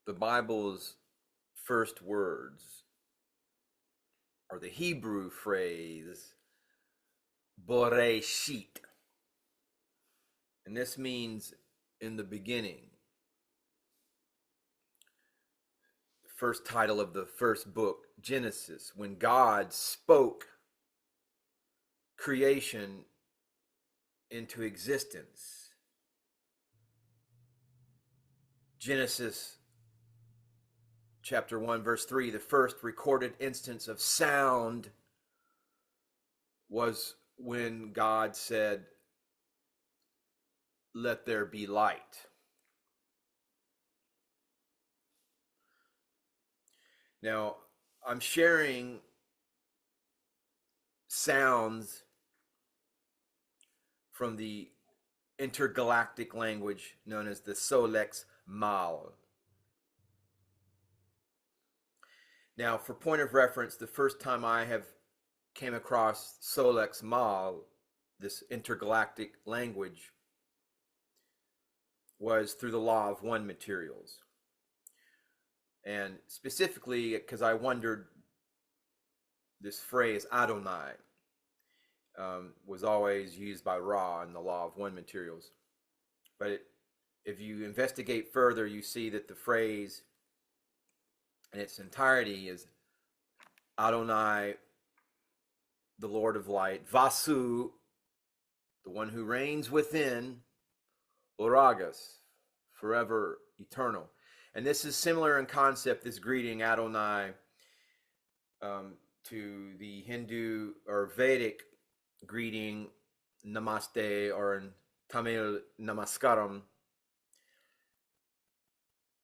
the Bible's first words are the Hebrew phrase Bereshit. And this means in the beginning. The first title of the first book, Genesis, when God spoke creation into existence. Genesis chapter 1 verse 3, the first recorded instance of sound was when God said, "Let there be light." Now, I'm sharing sounds from the intergalactic language known as the Solex Mal. Now, for point of reference, the first time I have came across Solex Mal, this intergalactic language, was through the Law of One materials. And specifically because I wondered, this phrase Adonai was always used by Ra in the Law of One materials. But if you investigate further, you see that the phrase in its entirety is Adonai, the Lord of Light, Vasu, the one who reigns within, Uragas, forever, eternal. And this is similar in concept, this greeting Adonai, to the Hindu or Vedic greeting Namaste, or in Tamil Namaskaram.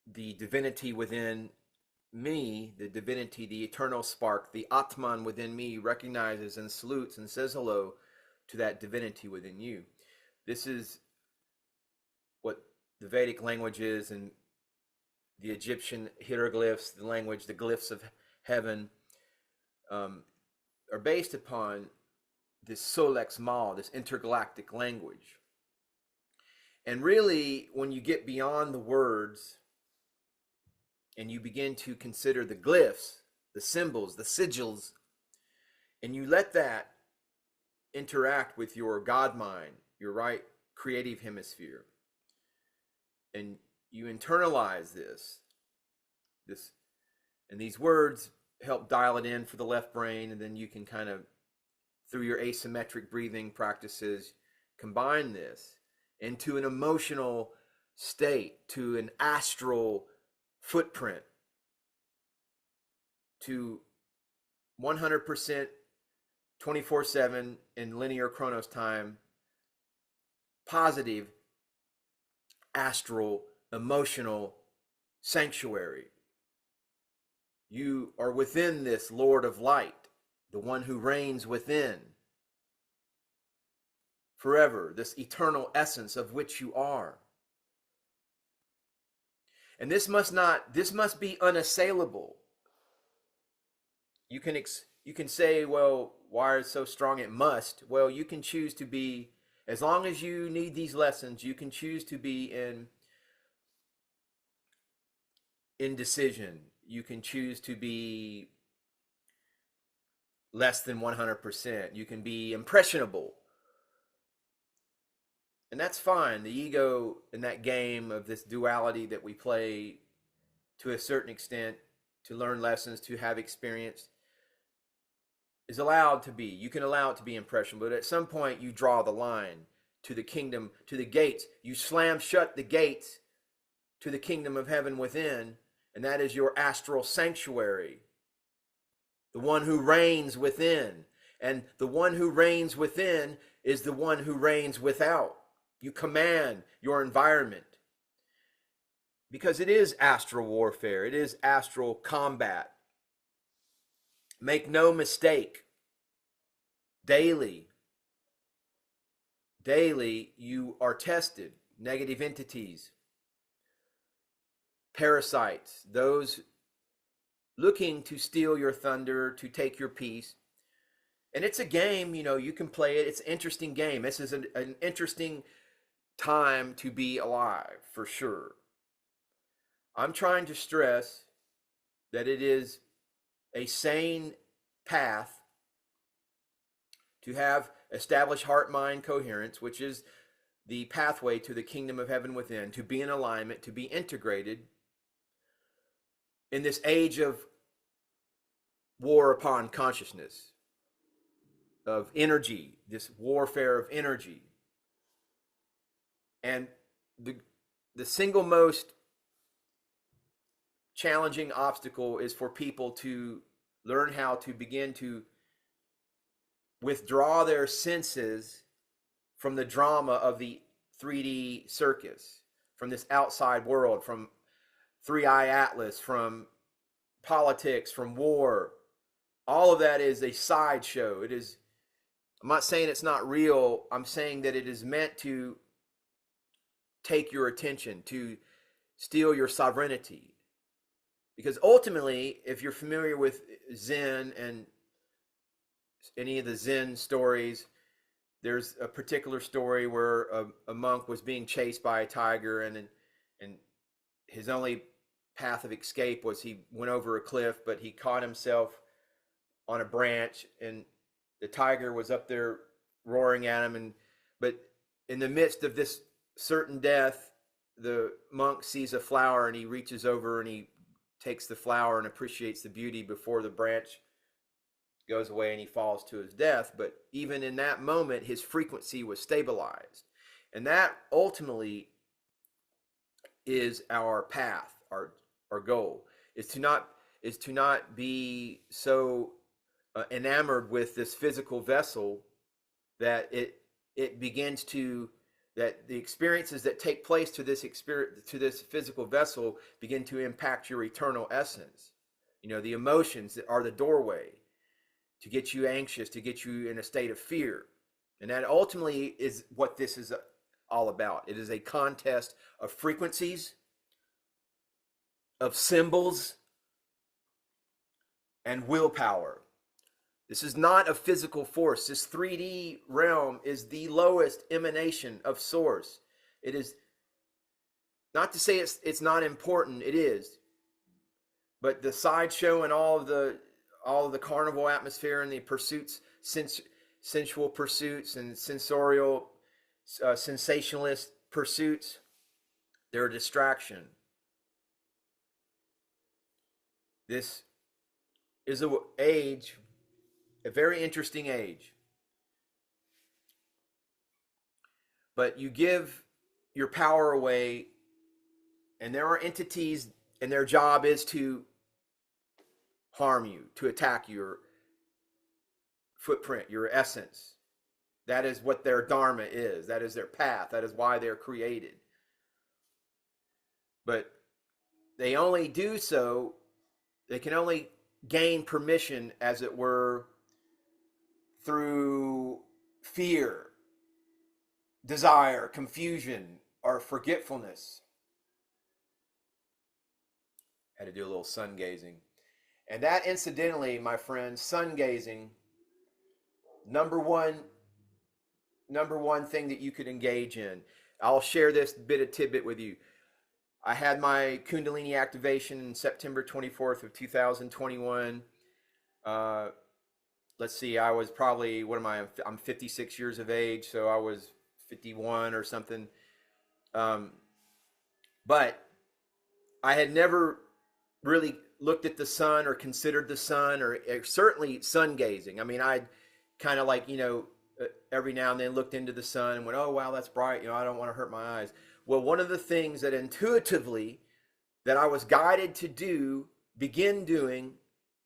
The divinity within me, the divinity, the eternal spark, the ATMAN within me recognizes and salutes and says hello to that divinity within you. This is what the Vedic language is, and the Egyptian hieroglyphs, the language, the glyphs of heaven, are based upon this Solex Mal, this intergalactic language. And really, when you get beyond the words and you begin to consider the glyphs, the symbols, the sigils, and you let that interact with your God mind, your right creative hemisphere, and you internalize this, and these words help dial it in for the left brain, and then you can kind of, through your asymmetric breathing practices, combine this into an emotional state, to an astral footprint, to 100% 24/7 in linear chronos time, positive astral emotional sanctuary. You are within this Lord of Light, the one who reigns within forever, this eternal essence of which you are. And this must be unassailable. You can say, well, why is it so strong? It must. Well, you can choose to be, as long as you need these lessons, you can choose to be in indecision. You can choose to be less than 100%. You can be impressionable. And that's fine. The ego in that game of this duality that we play to a certain extent, to learn lessons, to have experience, is allowed to be. You can allow it to be impressionable, but at some point you draw the line to the kingdom, to the gates. You slam shut the gates to the kingdom of heaven within, and that is your astral sanctuary, the one who reigns within. And the one who reigns within is the one who reigns without. You command your environment, because it is astral warfare. It is astral combat. Make no mistake. Daily you are tested. Negative entities, parasites, those looking to steal your thunder, to take your peace. And it's a game, you can play it. It's an interesting game. This is an interesting time to be alive, for sure. I'm trying to stress that it is a sane path to have established heart-mind coherence, which is the pathway to the kingdom of heaven within, to be in alignment, to be integrated in this age of war upon consciousness, of energy, this warfare of energy. And the single most challenging obstacle is for people to learn how to begin to withdraw their senses from the drama of the 3D circus, from this outside world, from Three-Eye Atlas, from politics, from war. All of that is a sideshow. It is, I'm not saying it's not real. I'm saying that it is meant to take your attention, to steal your sovereignty. Because ultimately, if you're familiar with Zen and any of the Zen stories, there's a particular story where a monk was being chased by a tiger, and his only path of escape was he went over a cliff, but he caught himself on a branch, and the tiger was up there roaring at him. But in the midst of this certain death, the monk sees a flower, and he reaches over and he takes the flower and appreciates the beauty before the branch goes away and he falls to his death. But even in that moment, his frequency was stabilized. And that ultimately is our path, our goal, is to not be so enamored with this physical vessel that it begins to, that the experiences that take place to this physical vessel begin to impact your eternal essence. You know, the emotions that are the doorway to get you anxious, to get you in a state of fear. And that ultimately is what this is all about. It is a contest of frequencies, of symbols, and willpower. This is not a physical force. This 3D realm is the lowest emanation of source. It is not to say it's not important, it is. But the sideshow and all of the carnival atmosphere and the pursuits, sensual pursuits and sensorial, sensationalist pursuits, they're a distraction. This is an age, a very interesting age. But you give your power away, and there are entities, and their job is to harm you, to attack your footprint, your essence. That is what their dharma is. That is their path. That is why they're created. But they only do so, they can only gain permission, as it were, through fear, desire, confusion, or forgetfulness. Had to do a little sun gazing. And that, incidentally, my friends, sun gazing, number one thing that you could engage in. I'll share this bit of tidbit with you. I had my Kundalini activation in September 24th of 2021. Let's see, I was probably, I'm 56 years of age, so I was 51 or something. But I had never really looked at the sun or considered the sun, or certainly sun gazing. I mean, I'd kind of like, every now and then looked into the sun and went, oh, wow, that's bright. I don't want to hurt my eyes. Well, one of the things that intuitively that I was guided to begin doing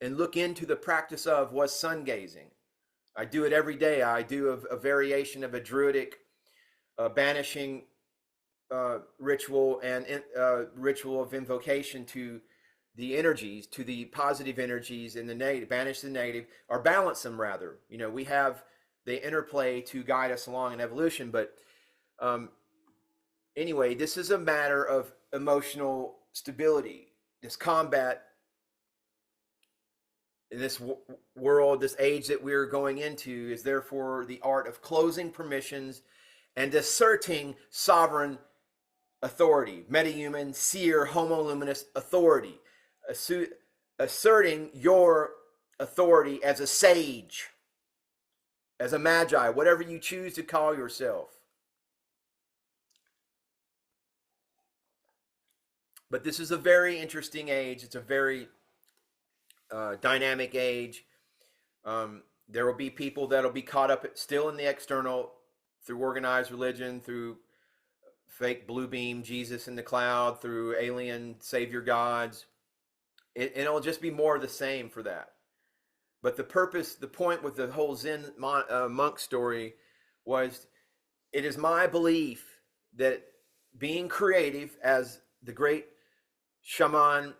and look into the practice of was sun gazing. I do it every day. I do a variation of a druidic banishing ritual and ritual of invocation to the energies, to the positive energies and the negative, banish the negative, or balance them rather. We have the interplay to guide us along in evolution. But anyway, this is a matter of emotional stability. This combat in this world, this age that we're going into, is therefore the art of closing permissions and asserting sovereign authority, metahuman, seer, homo luminous authority, asserting your authority as a sage, as a magi, whatever you choose to call yourself. But this is a very interesting age. It's a very dynamic age. There will be people that'll be caught up still in the external through organized religion, through fake blue beam Jesus in the cloud, through alien savior gods. It'll just be more of the same for that. But the purpose, the point with the whole Zen monk story was, it is my belief that being creative, as the great shaman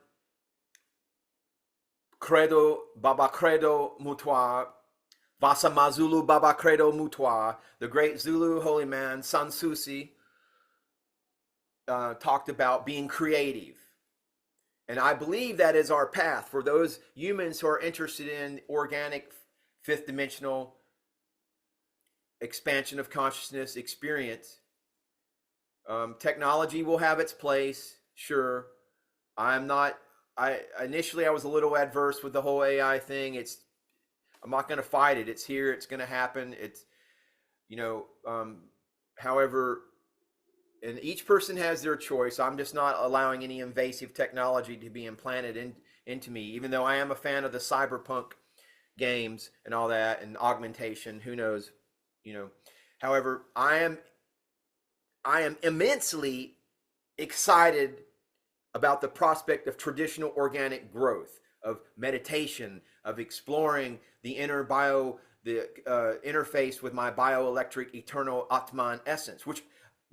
Credo Baba Credo Mutwa, Vasamazulu Baba Credo Mutwa, the great Zulu holy man Sansusi, talked about being creative. And I believe that is our path for those humans who are interested in organic, fifth dimensional expansion of consciousness experience. Technology will have its place, sure. Initially I was a little adverse with the whole AI thing. I'm not going to fight it. It's here. It's going to happen. It's, however, and each person has their choice. I'm just not allowing any invasive technology to be implanted into me, even though I am a fan of the cyberpunk games and all that, and augmentation, who knows, However, I am immensely excited about the prospect of traditional organic growth, of meditation, of exploring the interface with my bioelectric eternal ATMAN essence, which,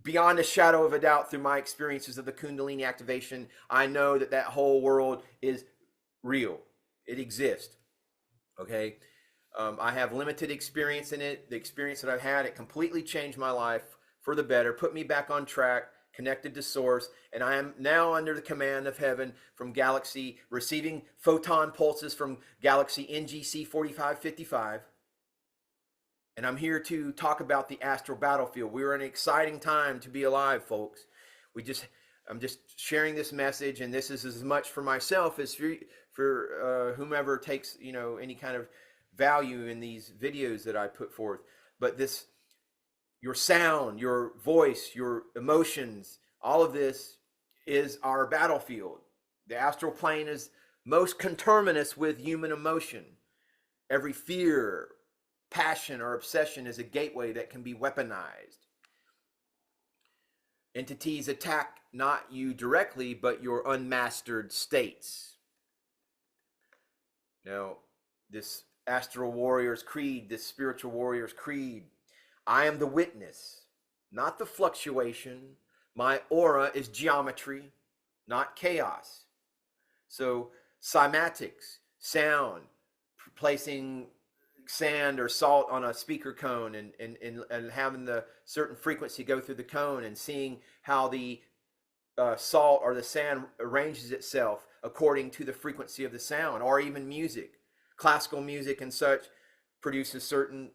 beyond a shadow of a doubt, through my experiences of the Kundalini activation, I know that whole world is real. It exists. Okay. I have limited experience in it. The experience that I've had, it completely changed my life for the better, put me back on track, connected to source, and I am now under the command of heaven from galaxy, receiving photon pulses from galaxy NGC 4555. And I'm here to talk about the astral battlefield. We're in an exciting time to be alive, folks. I'm just sharing this message, and this is as much for myself as for whomever takes any kind of value in these videos that I put forth. But your sound, your voice, your emotions, all of this is our battlefield. The astral plane is most conterminous with human emotion. Every fear, passion, or obsession is a gateway that can be weaponized. Entities attack not you directly, but your unmastered states. Now, this astral warrior's creed, this spiritual warrior's creed, I am the witness, not the fluctuation. My aura is geometry, not chaos. So cymatics, sound, placing sand or salt on a speaker cone and having the certain frequency go through the cone, and seeing how the salt or the sand arranges itself according to the frequency of the sound. Or even music, classical music and such, produces certain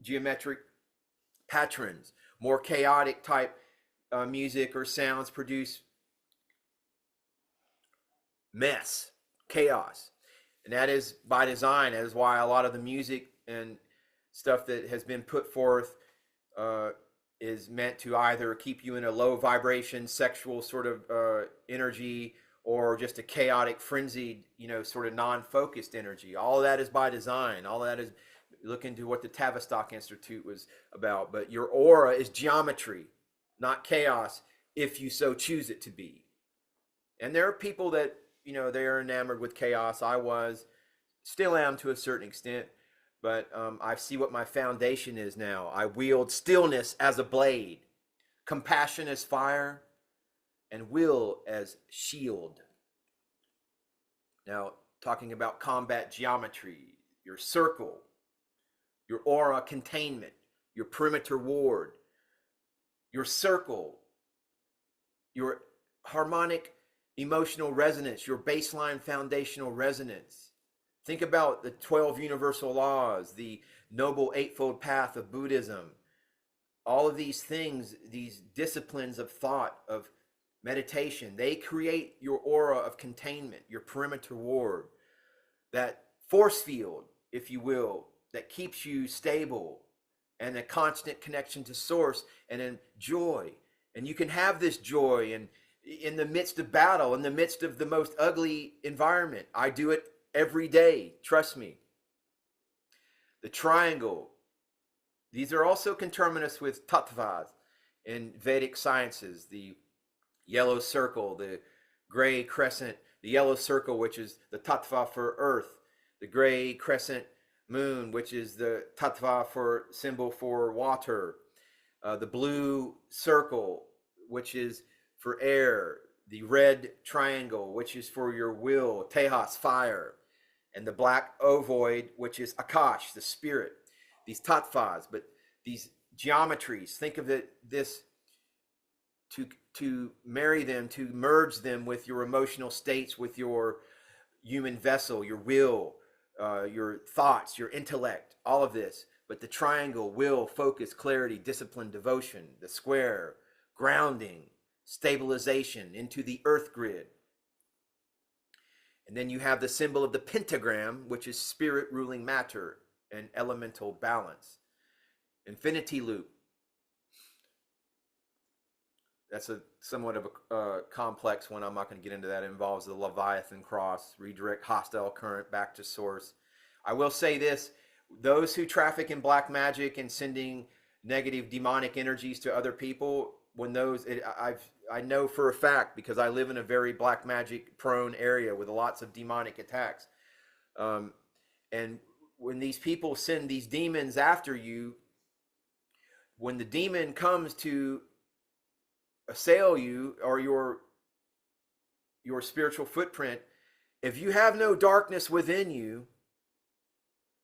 geometric patterns. More chaotic type music or sounds produce mess, chaos. And that is by design. That is why a lot of the music and stuff that has been put forth is meant to either keep you in a low vibration, sexual sort of energy, or just a chaotic, frenzied, sort of non-focused energy. All of that is by design. All of that is, look into what the Tavistock Institute was about. But your aura is geometry, not chaos, if you so choose it to be. And there are people that, they are enamored with chaos. I was, still am to a certain extent, but I see what my foundation is now. I wield stillness as a blade, compassion as fire, and will as shield. Now, talking about combat geometry, your circle, your aura containment, your perimeter ward, your circle, your harmonic emotional resonance, your baseline foundational resonance. Think about the 12 universal laws, the noble eightfold path of Buddhism. All of these things, these disciplines of thought, of meditation. They create your aura of containment, your perimeter ward, that force field, if you will, that keeps you stable and a constant connection to source and in joy. And you can have this joy and in the midst of battle, in the midst of the most ugly environment. I do it every day, trust me. The triangle, these are also conterminous with tattvas in Vedic sciences. The yellow circle, the gray crescent, the yellow circle, which is the tattva for earth, the gray crescent moon, which is the tattva for symbol for water, the blue circle, which is for air, the red triangle, which is for your will, tejas, fire, and the black ovoid, which is akash, the spirit. These tattvas, but these geometries, think of this to marry them, to merge them with your emotional states, with your human vessel, your will, your thoughts, your intellect, all of this. But the triangle, will, focus, clarity, discipline, devotion. The square, grounding, stabilization into the earth grid. And then you have the symbol of the pentagram, which is spirit ruling matter and elemental balance. Infinity loop. That's somewhat of a complex one. I'm not going to get into that. It involves the Leviathan cross, redirect hostile current back to source. I will say this, those who traffic in black magic and sending negative demonic energies to other people, when those, I know for a fact, because I live in a very black magic prone area with lots of demonic attacks. And when these people send these demons after you, when the demon comes to assail you or your spiritual footprint, if you have no darkness within you,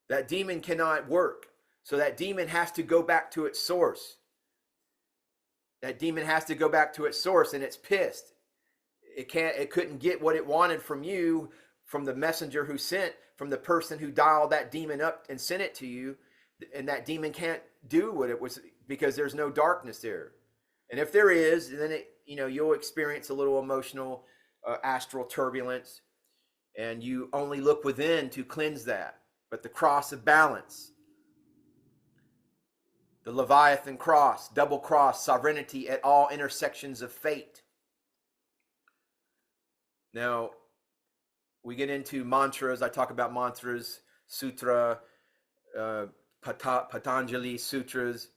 that demon cannot work. So that demon has to go back to its source. That demon has to go back to its source, and it's pissed. It couldn't get what it wanted from you, from the messenger who sent, from the person who dialed that demon up and sent it to you. And that demon can't do what it was, because there's no darkness there. And if there is, then you'll experience a little emotional astral turbulence, and you only look within to cleanse that. But the cross of balance, the Leviathan cross, double cross, sovereignty at all intersections of fate. Now, we get into mantras. I talk about mantras, sutra, Patanjali sutras.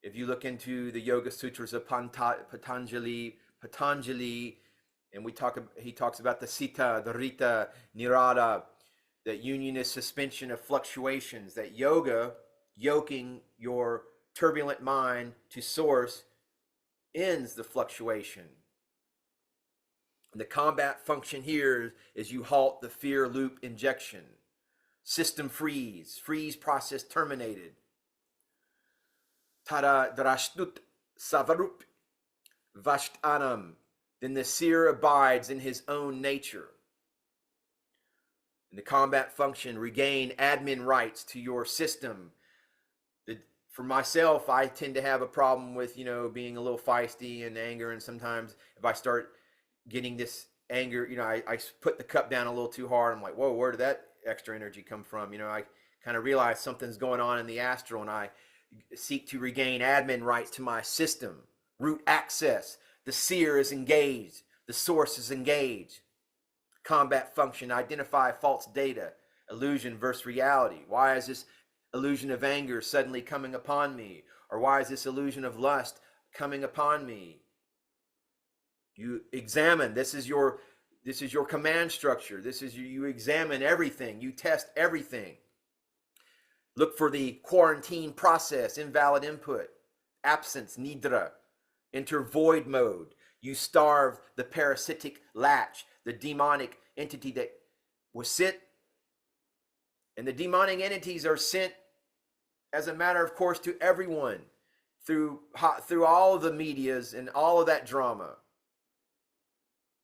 If you look into the Yoga Sutras of Patanjali, and he talks about the Sita, the Rita, Nirada, that union is suspension of fluctuations, that yoga, yoking your turbulent mind to source, ends the fluctuation. And the combat function here is you halt the fear loop injection. System freeze process terminated. Tada drashtut savarup vashtanam. Then the seer abides in his own nature. In the combat function, regain admin rights to your system. For myself, I tend to have a problem with, being a little feisty and anger. And sometimes if I start getting this anger, I put the cup down a little too hard. I'm like, whoa, where did that extra energy come from? I kind of realize something's going on in the astral, and I seek to regain admin rights to my system. Root access. The seer is engaged. The source is engaged. Combat function, identify false data, illusion versus reality. Why is this illusion of anger suddenly coming upon me? Or why is this illusion of lust coming upon me? You examine. This is your command structure. You examine everything. You test everything. Look for the quarantine process, invalid input, absence, nidra. Enter void mode. You starve the parasitic latch, the demonic entity that was sent. And the demonic entities are sent, as a matter of course, to everyone through all of the medias and all of that drama.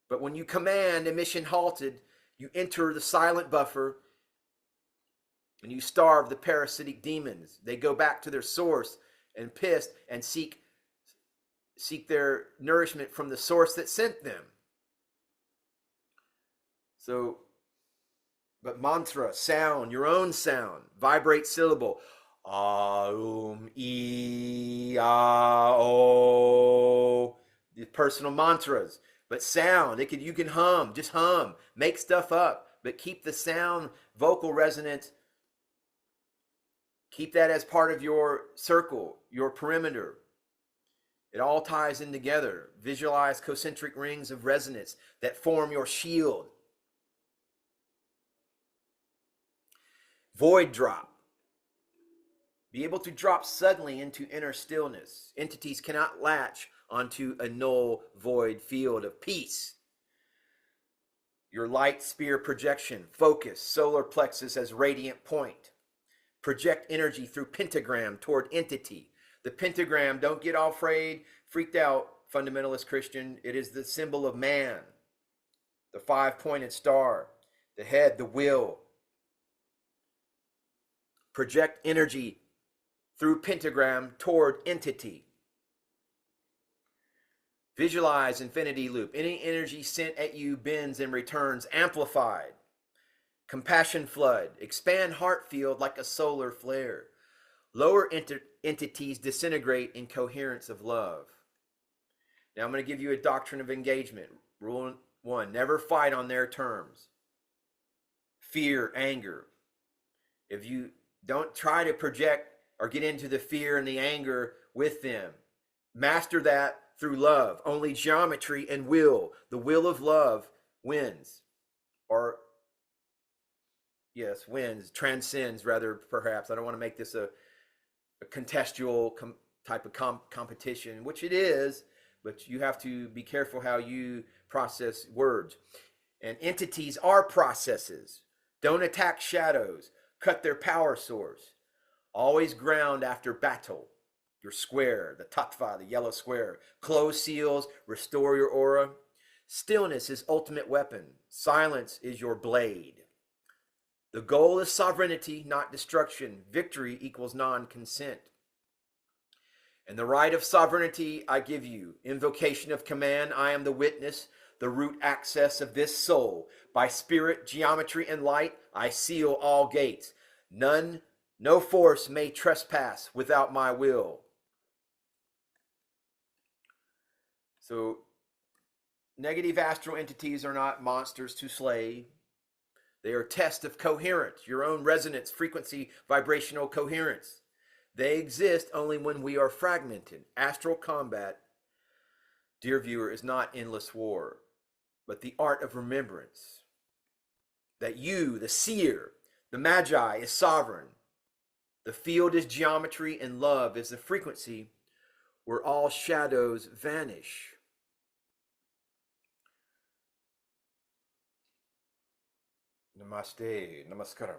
But when you command emission halted, you enter the silent buffer and you starve the parasitic demons. They go back to their source and pissed and seek seek their nourishment from the source that sent them. So, but mantra, sound, your own sound, vibrate syllable. E, O. The personal mantras. But sound, you can hum, just hum, make stuff up, but keep the sound, vocal resonance, keep that as part of your circle, your perimeter. It all ties in together. Visualize concentric rings of resonance that form your shield. Void drop. Be able to drop suddenly into inner stillness. Entities cannot latch onto a null void field of peace. Your light spear projection. Focus. Solar plexus as radiant point. Project energy through pentagram toward entity. The pentagram, don't get all freaked out, fundamentalist Christian. It is the symbol of man. The 5-pointed star. The head, the will. Project energy through pentagram toward entity. Visualize infinity loop. Any energy sent at you bends and returns amplified. Compassion flood. Expand heart field like a solar flare. Lower entities disintegrate in coherence of love. Now I'm going to give you a doctrine of engagement. Rule 1, never fight on their terms. Fear, anger. If you don't try to project or get into the fear and the anger with them, master that through love. Only geometry and will, the will of love, wins. Or, yes, wins, transcends rather, perhaps. I don't want to make this a contextual type of competition, which it is, but you have to be careful how you process words. And entities are processes. Don't attack shadows. Cut their power source. Always ground after battle. Your square, the tattva, the yellow square. Close seals, restore your aura. Stillness is ultimate weapon. Silence is your blade. The goal is sovereignty, not destruction. Victory equals non-consent. And the right of sovereignty I give you. Invocation of command, I am the witness, the root access of this soul. By spirit, geometry, and light, I seal all gates. No force may trespass without my will. So, negative astral entities are not monsters to slay. They are tests of coherence, your own resonance, frequency, vibrational coherence. They exist only when we are fragmented. Astral combat, dear viewer, is not endless war, but the art of remembrance. That you, the seer, the magi, is sovereign. The field is geometry and love is the frequency where all shadows vanish. Namaste, namaskaram.